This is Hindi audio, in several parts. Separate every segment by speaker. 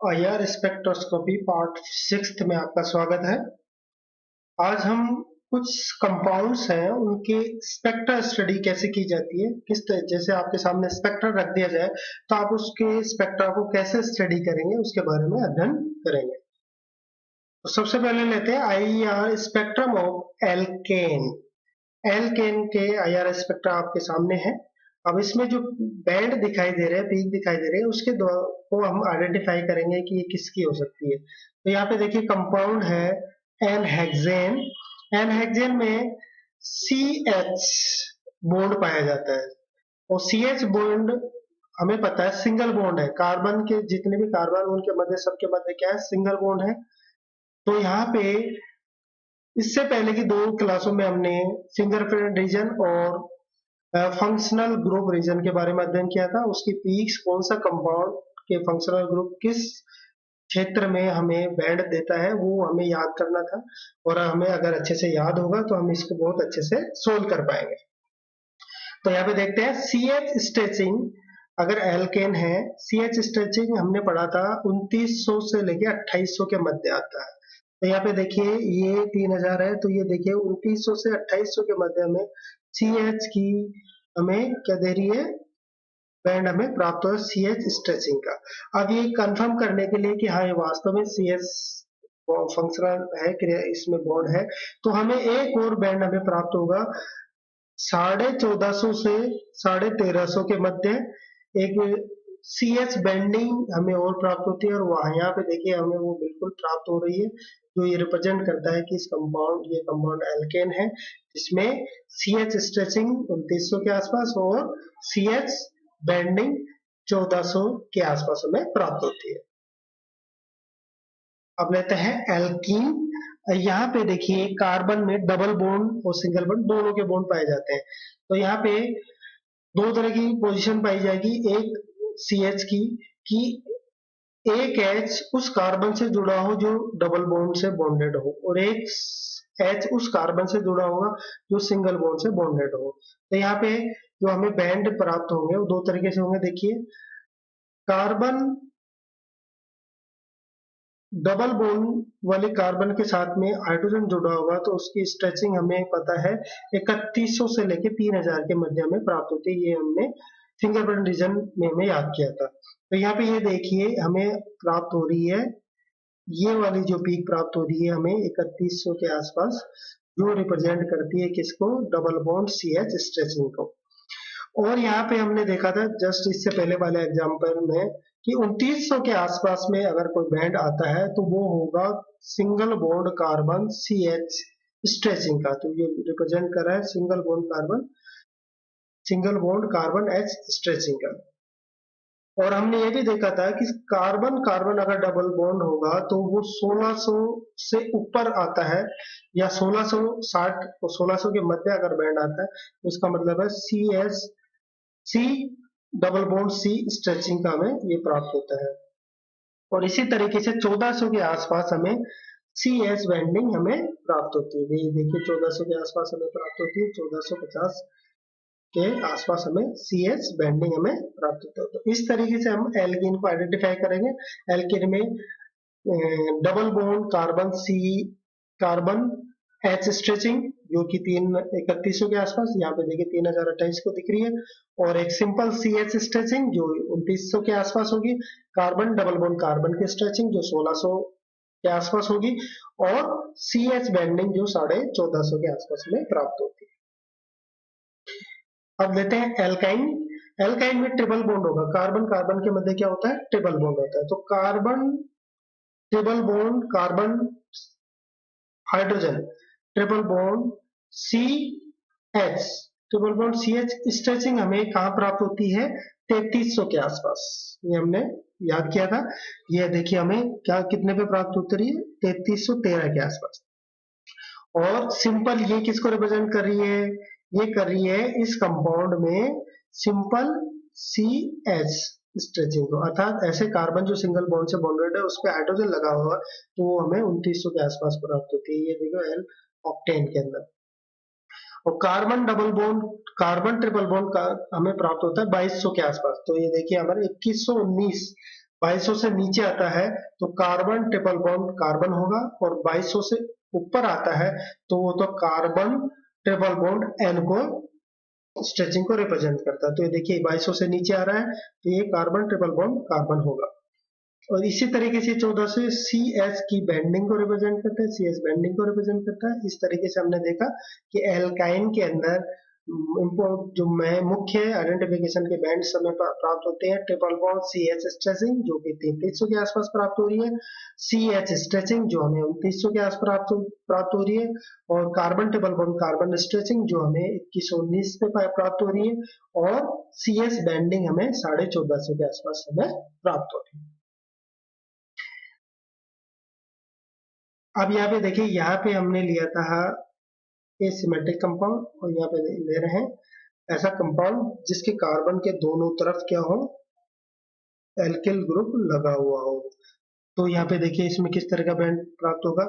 Speaker 1: आईआर स्पेक्ट्रोस्कोपी पार्ट सिक्स्थ में आपका स्वागत है। आज हम कुछ कंपाउंड्स हैं उनके स्पेक्ट्रा स्टडी कैसे की जाती है, जैसे आपके सामने स्पेक्ट्रा रख दिया जाए तो आप उसके स्पेक्ट्रा को कैसे स्टडी करेंगे उसके बारे में अध्ययन करेंगे। तो सबसे पहले लेते हैं IR spectrum of alkene. Alkene के आईआर स्पेक्ट्रा आपके सामने है। अब इसमें जो बैंड दिखाई दे रहे हैं, पीक दिखाई दे रहे हैं, उसके को हम आइडेंटिफाई करेंगे कि ये किसकी हो सकती है। तो यहाँ पे देखिए कंपाउंड है एनहेक्सेन। एनहेक्सेन में सी एच बॉन्ड पाया जाता है और सी एच बॉन्ड हमें पता है सिंगल बॉन्ड है। कार्बन के जितने भी कार्बन उनके मध्य सबके मध्य क्या है, सिंगल बॉन्ड है। तो यहाँ पे इससे पहले की दो क्लासों में हमने फिंगरप्रिंट रीजन और फंक्शनल ग्रुप रीजन के बारे में अध्ययन किया था। उसकी पीक्स कौन सा कंपाउंड के फंक्शनल ग्रुप किस क्षेत्र में हमें बैंड देता है वो हमें याद करना था, और हमें अगर अच्छे से याद होगा तो हम इसको बहुत अच्छे से सोल्व कर पाएंगे। तो यहाँ पे देखते हैं सी एच स्ट्रेचिंग। अगर एल्केन है, सी एच स्ट्रेचिंग हमने पढ़ा था 2900 से लेके 2800 के मध्य आता है। तो यहाँ पे देखिए ये 3000 है, तो ये देखिए 2900 से 2800 के मध्य में सी एच की हमें क्या दे रही है, बैंड हमें प्राप्त हो सी एच स्ट्रेचिंग का। अब ये कंफर्म करने के लिए कि हाँ ये वास्तव में सी एच फंक्शनल है, इसमें बॉन्ड है, तो हमें एक और बैंड हमें प्राप्त होगा 1450 से 1350 के मध्य। एक सी एच बैंडिंग हमें और प्राप्त होती है, और वहां यहाँ पे देखिए हमें वो बिल्कुल प्राप्त हो रही है, जो ये रिप्रेजेंट करता है कि ये कंपाउंड एल्केन है, जिसमें सी एच स्ट्रेचिंग 2900 के आसपास और सी एच बैंडिंग 1400 के आसपास हमें प्राप्त होती है। अब लेते हैं एल्कीन। यहाँ पे देखिए कार्बन में डबल बॉन्ड और सिंगल बॉन्ड दोनों के बॉन्ड पाए जाते हैं। तो यहाँ पे दो तरह की पोजीशन पाई जाएगी, एक सी एच की कि एक एच उस कार्बन से जुड़ा हो जो डबल बॉन्ड से बॉन्डेड हो, और एक एच उस कार्बन से जुड़ा होगा जो सिंगल बॉन्ड से बॉन्डेड हो। तो यहाँ पे जो हमें बैंड प्राप्त होंगे वो दो तरीके से होंगे। देखिए कार्बन डबल बॉन्ड वाले कार्बन के साथ में हाइड्रोजन जुड़ा होगा तो उसकी स्ट्रेचिंग हमें पता है 3100 से लेके 3000 के मध्य में प्राप्त होती है। ये हमने फिंगरप्रिंट रीजन में हमें याद किया था। तो यहाँ पे ये देखिए हमें प्राप्त हो रही है, ये वाली जो पीक प्राप्त हो रही है हमें 3100 के आसपास, जो रिप्रेजेंट करती है किसको, double bond C H stretching को। और यहाँ पे हमने देखा था जस्ट इससे पहले वाले एग्जाम्पल में कि 2900 के आसपास में अगर कोई बैंड आता है तो वो होगा single bond carbon C H stretching का। तो ये रिप्रेजेंट कर रहा है single bond carbon H stretching का। और हमने ये भी देखा था कि कार्बन कार्बन अगर डबल बॉन्ड होगा तो वो 1600 से ऊपर आता है, या 1660 और 1600 के मध्य अगर बैंड आता है तो उसका मतलब है C double bond C stretching का हमें ये प्राप्त होता है। और इसी तरीके से 1400 के आसपास हमें सी एस बैंडिंग हमें प्राप्त होती है। ये देखिए 1400 के आसपास हमें प्राप्त होती है, 1450 के आसपास हमें सी एच बैंडिंग हमें प्राप्त होता है। तो इस तरीके से हम एल्कीन को आइडेंटिफाई करेंगे। एल्कीन में double bond carbon H stretching जो कि 3100 के आसपास, यहाँ पे देखिए 3028 को दिख रही है, और एक सिंपल सी एच स्ट्रेचिंग जो 2900 के आसपास होगी, कार्बन डबल बॉन्ड कार्बन की स्ट्रेचिंग जो 1600 के आसपास होगी, और सी एच बैंडिंग जो 1450 के आसपास में प्राप्त होती है। अब लेते हैं एल्काइन। एल्काइन में ट्रिपल बॉन्ड होगा, कार्बन कार्बन के मध्य क्या होता है, ट्रिपल बॉन्ड होता है। तो carbon triple bond carbon hydrogen triple bond C H, triple bond C H stretching हमें कहाँ प्राप्त होती है, 3300 के आसपास। ये हमने याद किया था। ये देखिए हमें क्या कितने पे प्राप्त होती रही है, 3313 के आसपास। और सिंपल ये किसको रिप्रेजेंट कर रही है, ये कर रही है इस कंपाउंड में सिंपल सी एच स्ट्रेचिंग को, अर्थात ऐसे कार्बन जो सिंगल बॉन्ड से बॉन्डेड है उस पर हाइड्रोजन लगा हुआ तो वो हमें 2900 के आसपास प्राप्त होती है। ये देखो एल ऑक्टेन के अंदर। और carbon double bond carbon triple bond का हमें प्राप्त होता है 2200 के आसपास। तो ये देखिए हमारे 2119 2200 से नीचे आता है तो कार्बन ट्रिपल बॉन्ड कार्बन होगा, और 2200 से ऊपर आता है तो वो तो कार्बन ट्रिपल बॉन्ड एन को स्ट्रेचिंग को रिप्रेजेंट करता है। तो ये देखिए 2200 से नीचे आ रहा है तो ये कार्बन ट्रिपल बॉन्ड कार्बन होगा। और इसी तरीके से 14 से सी एस की बैंडिंग को रिप्रेजेंट करता है, सी एस बैंडिंग को रिप्रेजेंट करता है। इस तरीके से हमने देखा कि एल्काइन के अंदर जो मुख्य आइडेंटिफिकेशन के बैंड हमें प्राप्त होते हैं। Triple bond C H stretching जो कि 3300 के आसपास प्राप्त हो रही है, सी एच स्ट्रेचिंग जो हमें 2900 के आसपास प्राप्त हो रही है, और carbon triple bond carbon stretching जो हमें 2119 पे प्राप्त हो रही है, और सी एस बैंडिंग हमें 1450 के आसपास हमें प्राप्त हो रही है। अब यहाँ पे देखिए, यहाँ पे हमने लिया था एसिमेट्रिक कंपाउंड, और यहाँ पे ले रहे हैं ऐसा कंपाउंड जिसके कार्बन के दोनों तरफ क्या हो, एल्किल ग्रुप लगा हुआ हो। तो यहाँ पे देखिए इसमें किस तरह का बैंड प्राप्त होगा।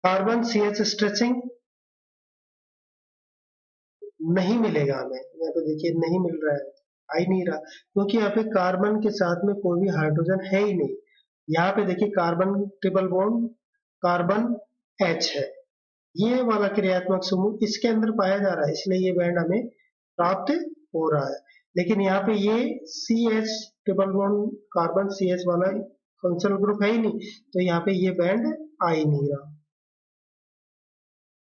Speaker 1: कार्बन सी एच स्ट्रेचिंग नहीं मिलेगा हमें, यहाँ पे देखिए नहीं मिल रहा है, आ ही नहीं रहा, क्योंकि यहाँ पे कार्बन के साथ में कोई भी हाइड्रोजन है ही नहीं। यहाँ पे देखिए carbon triple bond carbon H है, ये वाला क्रियात्मक समूह इसके अंदर पाया जा रहा है, इसलिए ये बैंड हमें प्राप्त हो रहा है। लेकिन यहाँ पे ये C H triple bond carbon C H वाला फंक्शनल ग्रुप है ही नहीं, तो यहाँ पे ये बैंड आ ही नहीं रहा।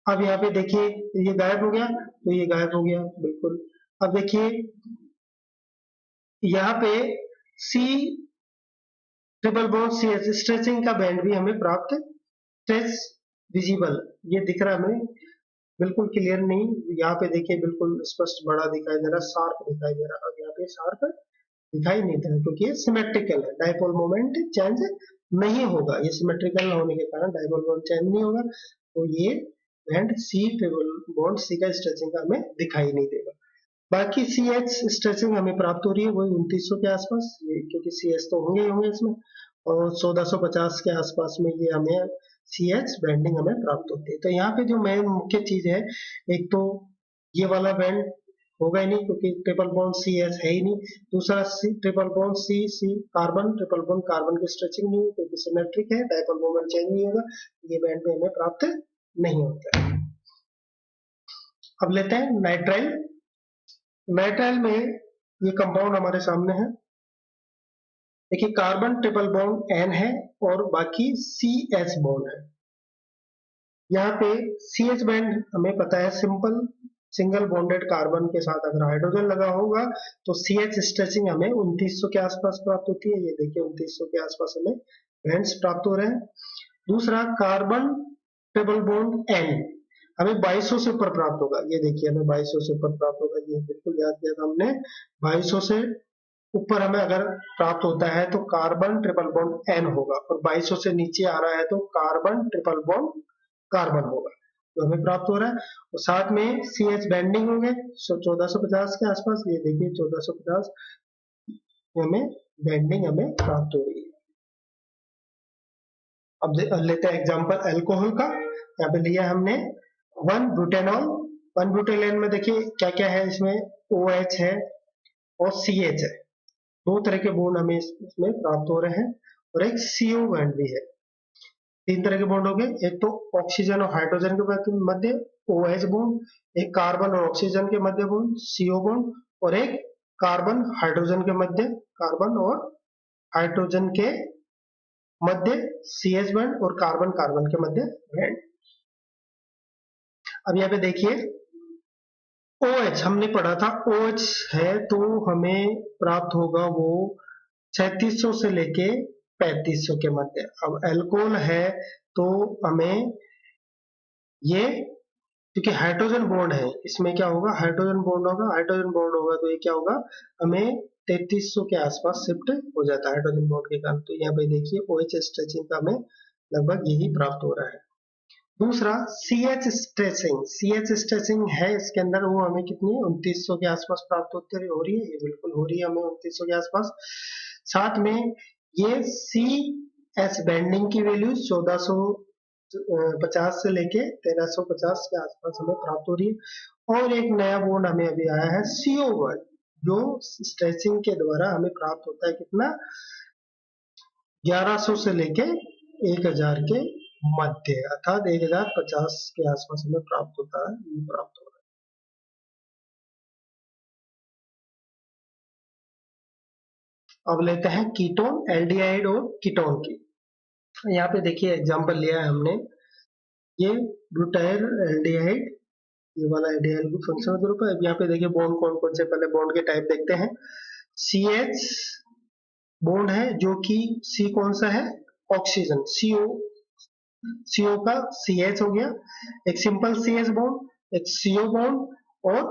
Speaker 1: अब यहाँ पे देखिए ये गायब हो गया, तो ये गायब हो गया बिल्कुल। अब देखिए यहाँ पे C triple bond C H stretching का बैंड भी हमें प्राप्त, स्ट्रेच विजिबल ये दिख रहा है हमें, बिल्कुल क्लियर नहीं। यहाँ पे देखिए बिल्कुल स्पष्ट बड़ा दिखाई दे रहा है, शार्प दिखाई दे रहा है। अब यहाँ पे शार्प दिखाई नहीं दे रहा क्योंकि ये सिमेट्रिकल है, डाइपोल मोमेंट चेंज नहीं होगा, ये सिमेट्रिकल होने के कारण डाइपोल मोमेंट चेंज नहीं होगा, तो ये band C triple bond C का स्ट्रेचिंग का हमें दिखाई नहीं देगा। बाकी सी एच स्ट्रेचिंग हमें प्राप्त हो रही है वही 2900 के आसपास, क्योंकि सी एच तो होंगे ही होंगे इसमें, और 1450 के आसपास में ये हमें सी एच बैंडिंग हमें प्राप्त होती है। तो यहाँ पे जो मेन मुख्य चीज है, एक तो ये वाला बैंड होगा ही नहीं क्योंकि ट्रिपल बॉन्ड सी एच है ही नहीं। दूसरा ट्रिपल बॉन्ड सी सी कार्बन ट्रिपल बॉन्ड कार्बन की स्ट्रेचिंग नहीं हुई क्योंकि सिमेट्रिक है, डाइपोल मोमेंट चेंज नहीं होगा, ये बैंड भी हमें प्राप्त नहीं होता है। अब लेते हैं नाइट्राइल। नाइट्राइल में ये कंपाउंड हमारे सामने है, देखिए कार्बन ट्रिपल बॉन्ड एन है और बाकी सी एच बॉन्ड है। यहाँ पे सी एच बैंड हमें पता है सिंपल सिंगल बॉन्डेड कार्बन के साथ अगर हाइड्रोजन लगा होगा तो सी एच स्ट्रेचिंग हमें 2900 के आसपास प्राप्त होती है। ये देखिए 2900 के आसपास हमें बैंड्स प्राप्त हो रहे हैं। दूसरा कार्बन ट्रिपल बॉन्ड एन हमें 2200 से ऊपर प्राप्त होगा, ये देखिए हमें 2200 से ऊपर प्राप्त होगा, ये बिल्कुल याद किया था हमने। 2200 से ऊपर हमें अगर प्राप्त होता है तो कार्बन ट्रिपल बॉन्ड एन होगा, और 2200 से नीचे आ रहा है तो कार्बन ट्रिपल बॉन्ड कार्बन होगा, तो हमें प्राप्त हो रहा है। और साथ में सी एच बैंडिंग हो गए 1450 के आसपास, ये देखिए 1450 हमें बैंडिंग हमें प्राप्त हो रही है। अब लेते हैं एग्जांपल अल्कोहल का। यहाँ पे लिया हमने 1 ब्यूटेनॉल। 1 ब्यूटेनॉल में देखिए क्या क्या है, इसमें OH है और CH है, दो तरह के बॉन्ड हमें इसमें प्राप्त हो रहे हैं, और एक CO बॉन्ड भी है। तीन तरह के बॉन्ड हो गए, एक तो ऑक्सीजन और हाइड्रोजन के मध्य OH बॉन्ड, एक कार्बन और ऑक्सीजन के मध्य बॉन्ड CO बॉन्ड, और एक कार्बन हाइड्रोजन के मध्य कार्बन और हाइड्रोजन के मध्य CH बॉन्ड, और कार्बन कार्बन के मध्य बॉन्ड। अब यहाँ पे देखिए OH हमने पढ़ा था, OH है तो हमें प्राप्त होगा वो 3600 से लेके 3500 के मध्य। अब अल्कोहल है तो हमें ये, क्योंकि हाइड्रोजन बॉन्ड है इसमें क्या होगा, हाइड्रोजन बॉन्ड होगा, हाइड्रोजन बॉन्ड होगा तो ये क्या होगा, हमें 3300 के आसपास शिफ्ट हो जाता है हाइड्रोजन बॉन्ड के कारण। तो यहाँ पे देखिए OH स्ट्रेचिंग का हमें लगभग यही प्राप्त हो रहा है। दूसरा CH स्ट्रेचिंग, CH स्ट्रेचिंग है इसके अंदर, वो हमें कितनी 2900 के आसपास प्राप्त होते हो रही है, ये बिल्कुल हो रही है हमें 2900 के आसपास। साथ में ये CH बैंडिंग की वैल्यू 1450 से लेके 1350 के आसपास हमें प्राप्त हो रही है। और एक नया बॉन्ड हमें अभी आया है CO बॉन्ड, जो स्ट्रेचिंग के द्वारा हमें प्राप्त होता है कितना 1100 से लेके 1000 के मध्य, अर्थात 1050 के आसपास हमें प्राप्त होता है, ये प्राप्त हो रहा है। अब लेते हैं कीटोन, एल्डिहाइड और कीटोन की। यहाँ पे देखिए एग्जांपल लिया है हमने, ये ब्यूटाइल एल्डिहाइड, ये वाला एल्डिहाइड ग्रुप फंक्शनल ग्रुप है। अब यहाँ पे देखिए बॉन्ड कौन कौन से, पहले बॉन्ड के टाइप देखते हैं। CH बॉन्ड है, जो कि C कौन सा है, ऑक्सीजन, CO का CH हो गया, एक सिंपल CH बॉन्ड, एक CO बॉन्ड और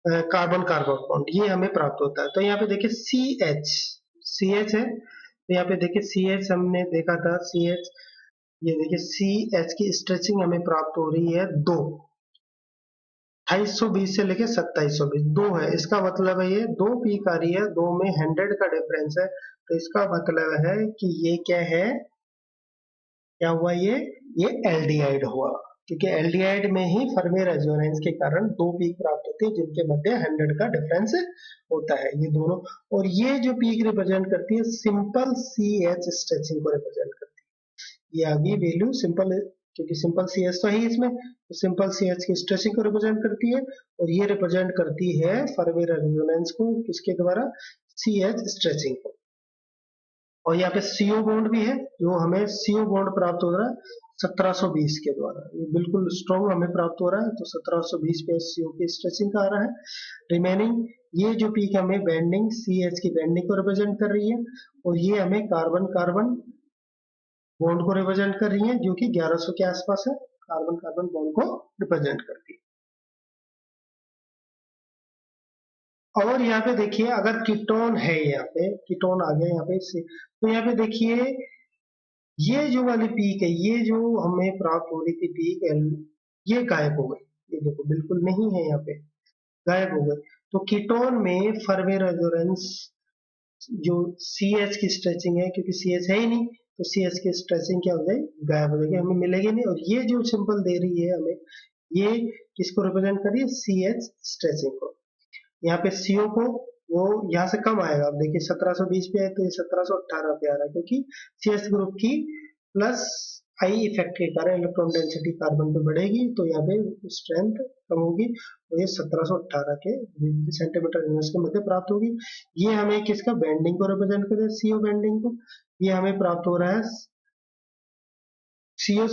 Speaker 1: कार्बन कार्बन बॉन्ड, ये हमें प्राप्त होता है। तो यहाँ पे देखिए CH है, तो यहाँ पे देखिए CH हमने देखा था, CH, ये देखिए CH की स्ट्रेचिंग हमें प्राप्त हो रही है 2, 2820 से लेके 2720, 2 है, इसका मतलब है ये 2 पीक आ रही है, 2 में 100 का डिफरेंस है, तो इसका मतलब है कि ये क्या है, क्या हुआ, ये एल्डिहाइड हुआ, क्योंकि एल्डिहाइड में ही फर्मी रेजोनेंस के कारण 2 पीक प्राप्त होती है, जिनके मध्य 100 का डिफरेंस होता है, ये दोनों। और ये जो पीक रिप्रेजेंट करती है सिंपल CH स्ट्रेचिंग को रिप्रेजेंट करती है, ये आगे वैल्यू सिंपल, क्योंकि सिंपल CH तो है इसमें, तो सिंपल CH की स्ट्रेचिंग को रिप्रेजेंट करती है, और ये रिप्रेजेंट करती है फर्मी रेजोनेंस को, किसके द्वारा, CH स्ट्रेचिंग को। और यहाँ पे CO बॉन्ड भी है, जो हमें CO बॉन्ड प्राप्त हो रहा है 1720 के द्वारा, ये बिल्कुल स्ट्रॉन्ग हमें प्राप्त हो रहा है, तो 1720 पे CO की स्ट्रेचिंग का आ रहा है। रिमेनिंग ये जो पीक हमें बैंडिंग, CH की बैंडिंग को रिप्रेजेंट कर रही है, और ये हमें कार्बन कार्बन बॉन्ड को रिप्रेजेंट कर रही है, जो कि 1100 के आसपास है, कार्बन कार्बन बॉन्ड को रिप्रेजेंट करती है। और यहाँ पे देखिए अगर कीटोन है, यहाँ पे कीटोन आ गया यहाँ पे इससे, तो यहाँ पे देखिए ये जो वाली पीक है, ये जो हमें प्राप्त हो रही थी पीक, ये गायब हो गई, ये देखो बिल्कुल नहीं है, यहाँ पे गायब हो गई। तो कीटोन में फर्मी रेजोनेंस, जो CH की स्ट्रेचिंग है, क्योंकि CH है ही नहीं, तो CH की स्ट्रेचिंग क्या हो जाएगी, गायब हो जाएगी, हमें मिलेगी नहीं। और ये जो सिंबल दे रही है हमें, ये किसको रिप्रेजेंट कर रही है, CH स्ट्रेचिंग को। यहाँ पे CO को, वो यहाँ से कम आएगा, अब देखिए 1720 पे है, तो ये 1718 पे आ रहा है, क्योंकि CH ग्रुप की प्लस आई इफेक्ट के कारण इलेक्ट्रॉन डेंसिटी कार्बन पे बढ़ेगी, तो यहाँ पे स्ट्रेंथ कम होगी, तो ये 1718 के सेंटीमीटर इनवर्स के मध्य प्राप्त होगी। ये हमें किसका, बैंडिंग को रिप्रेजेंट करे, CO बैंडिंग को, ये हमें प्राप्त हो रहा है CO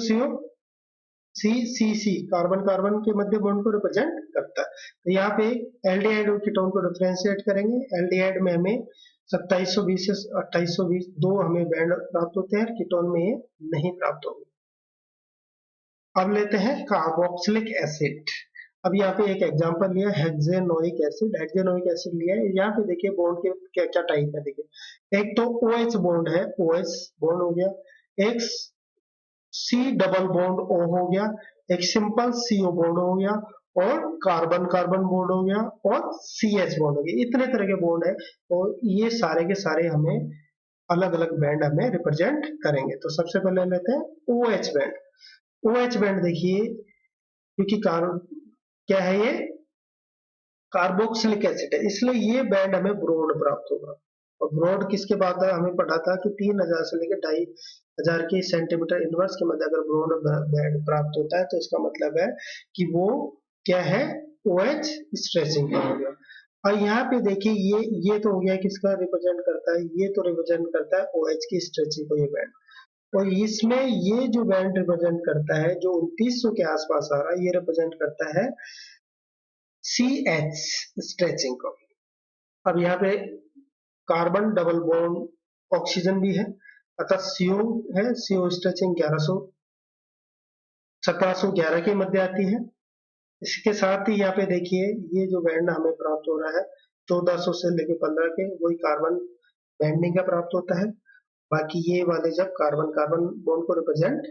Speaker 1: CC, कार्बन कार्बन के मध्य बॉन्ड को रिप्रेजेंट करता है। तो यहाँ पे एल्डिहाइड और कीटोन को डिफरेंशिएट करेंगे, एल्डिहाइड में हमें 2720 से 2820 दो हमें बैंड प्राप्त होते हैं, कीटोन में ये नहीं प्राप्त होंगे। अब लेते हैं कार्बोक्सिलिक एसिड। अब यहाँ पे एक एग्जांपल लिया, हेक्सेनोइक एसिड, हेक्सेनोइक एसिड लिया है। यहाँ पे देखिए बॉन्ड के क्या क्या टाइप है, देखिए एक तो OH बॉन्ड है, OH बॉन्ड हो गया, एक C डबल बॉन्ड O हो गया, एक सिंपल CO बॉन्ड हो गया, और कार्बन कार्बन बॉन्ड हो गया, और CH बॉन्ड हो गया, इतने तरह के बॉन्ड है, और ये सारे के सारे हमें अलग अलग बैंड हमें रिप्रेजेंट करेंगे। तो सबसे पहले लेते हैं OH बैंड। OH बैंड देखिए, क्योंकि कार्बन क्या है, ये कार्बोक्सिलिक एसिड है, इसलिए ये बैंड हमें ब्रोड प्राप्त होगा। और ब्रोड किसके बाद है, हमें पता था कि 3000 से लेकर 2500 के सेंटीमीटर इनवर्स के मध्य अगर ब्रोड बैंड प्राप्त होता है, तो इसका मतलब है कि वो क्या है, OH स्ट्रेचिंग का हो गया। और यहाँ पे देखिए ये तो हो गया, किसका रिप्रेजेंट करता है, ये तो रिप्रेजेंट करता है OH की स्ट्रेचिंग को, ये बैंड। और इसमें ये जो बैंड रिप्रेजेंट करता है, जो 2900 के आसपास आ रहा है, ये रिप्रेजेंट करता है CH स्ट्रेचिंग को। अब यहाँ पे कार्बन डबल बॉन्ड ऑक्सीजन भी है, अतः CO है, CO स्ट्रेचिंग 1711 के मध्य आती है। इसके साथ ही यहाँ पे देखिए ये जो बैंड हमें प्राप्त हो रहा है 1400 से लेके 15 के, वही कार्बन बैंडिंग का प्राप्त होता है। बाकी ये वाले जब कार्बन कार्बन बॉन्ड को रिप्रेजेंट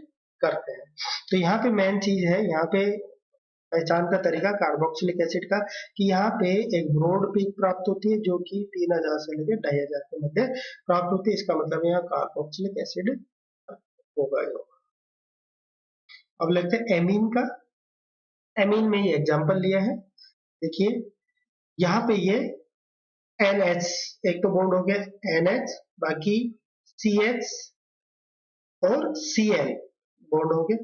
Speaker 1: करते हैं। तो यहाँ पे मेन चीज है, यहाँ पे पहचान का तरीका कार्बोक्सिलिक एसिड का, कि यहाँ पे एक ब्रॉड पीक प्राप्त होती है, जो कि 3000 से लेकर 2500 के मध्य प्राप्त होती है, इसका मतलब यहाँ कार्बोक्सिलिक एसिड होगा ही होगा। अब लेते हैं एमीन का। एमीन में ये एग्जांपल लिया है, देखिए यहाँ पे ये NH, एक तो बॉन्ड हो गया NH, बाकी CH और Cl बॉन्ड हो गए।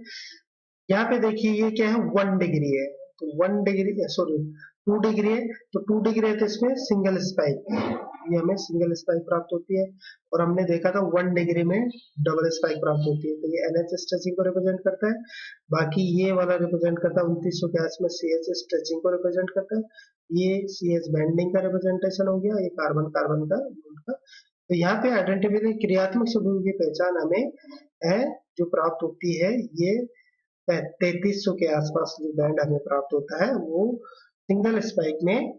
Speaker 1: यहाँ पे देखिए ये क्या है, 1 डिग्री है, तो 1 डिग्री सॉरी 2 डिग्री है, तो 2 डिग्री है तो इसमें सिंगल स्पाइक, ये हमें सिंगल स्पाइक प्राप्त होती है। और हमने देखा था 1 डिग्री में डबल स्पाइक प्राप्त होती है, तो ये NH स्ट्रेचिंग को रिप्रेजेंट करता है। बाकी ये वाला रिप्रेजेंट करता है 2900 के आसपास CH स्ट्रेचिंग को रिप्रेजेंट करता है। ये CH बैंडिंग का रिप्रेजेंटेशन हो गया, ये कार्बन कार्बन का बॉन्ड का। तो यहाँ पे आइडेंटिफाई क्रियात्मक समूह की पहचान हमें है जो प्राप्त होती है, ये 3300 के आसपास जो बैंड हमें प्राप्त होता है वो सिंगल स्पाइक में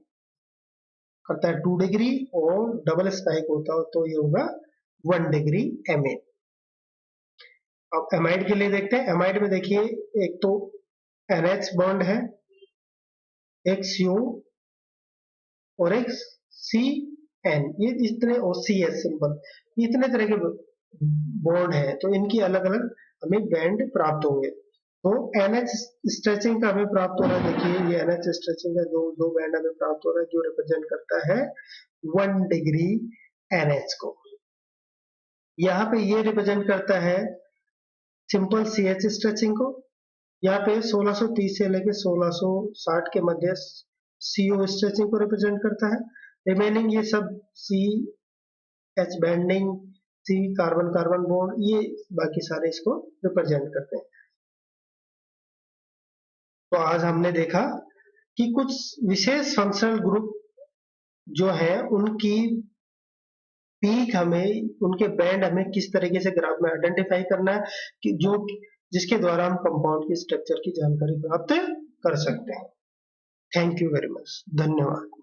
Speaker 1: करता है 2 डिग्री, और डबल स्पाइक होता है तो ये होगा 1 डिग्री Ma। अब एमाइड के लिए देखते हैं। एमाइड में देखिए एक तो NH बॉन्ड है, एक CO और एक CN, ये इतने, और CS सिंपल, इतने तरह के बॉन्ड है, तो इनकी अलग अलग हमें बैंड प्राप्त होंगे। तो NH स्ट्रेचिंग का हमें प्राप्त हो रहा है, देखिए ये NH स्ट्रेचिंग का दो बैंड हमें प्राप्त हो रहा है जो रिप्रेजेंट करता है 1 डिग्री NH को। यहाँ पे ये रिप्रेजेंट करता है सिंपल CH स्ट्रेचिंग को। यहाँ पे 1630 से लेके 1660 के मध्य CO स्ट्रेचिंग को रिप्रेजेंट करता है। रिमेनिंग ये सब CH bending, C carbon carbon bond, ये बाकी सारे इसको रिप्रेजेंट करते हैं। तो आज हमने देखा कि कुछ विशेष फंक्शनल ग्रुप जो है उनकी पीक हमें, उनके बैंड हमें किस तरीके से ग्राफ में आइडेंटिफाई करना है कि जो जिसके द्वारा हम कंपाउंड की स्ट्रक्चर की जानकारी प्राप्त कर सकते हैं। थैंक यू वेरी मच, धन्यवाद।